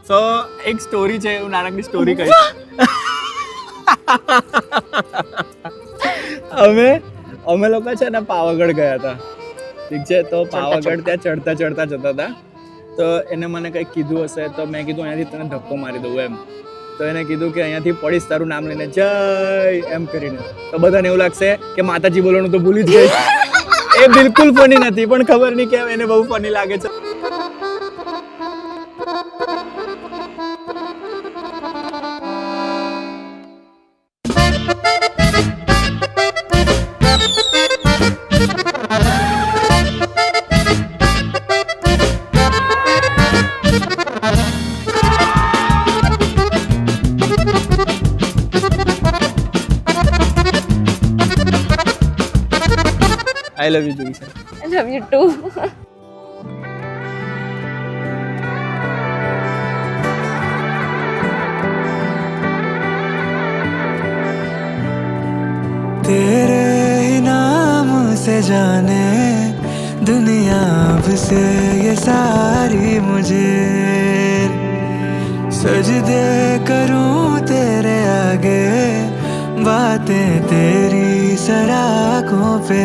સો એક સ્ટોરી છે, હું નાનકડી સ્ટોરી કહીશ. અમે લોકો છે ને પાવાગઢ ગયા હતા, ઠીક છે. તો પાવાગઢ ત્યાં ચડતા જતા હતા, તો એને મને કંઈક કીધું હશે, તો મેં કીધું અહીંયાથી તને ધક્કો મારી દઉં એમ. તો એને કીધું કે અહીંયાથી પડીશ તારું નામ લઈને જય એમ કરીને. તો બધાને એવું લાગશે કે માતાજી બોલવાનું તો ભૂલી જ ગઈ. એ બિલકુલ ફની નથી, પણ ખબર નહીં કેમ એને બહુ ફની લાગે છે. I love you, Jyoti. I love you too. तेरे ही नाम से जाने दुनिया अब से ये सारी मुझे, सजदे करूं तेरे आगे, बातें तेरी सराखों पे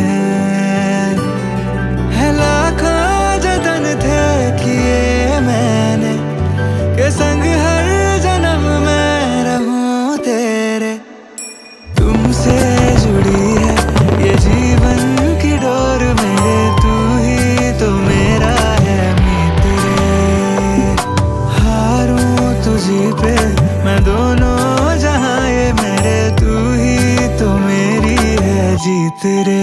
है लाखों जतन थे किए मैंने के संग हर जन्म में रहूं तेरे. तुमसे जुड़ी है ये जीवन की डोर मेरे, तू ही तो मेरा है मीत रे. हारूं तुझी पे मैं दोनों जहां, ये मेरे तू ही तो मेरी है जीत रे.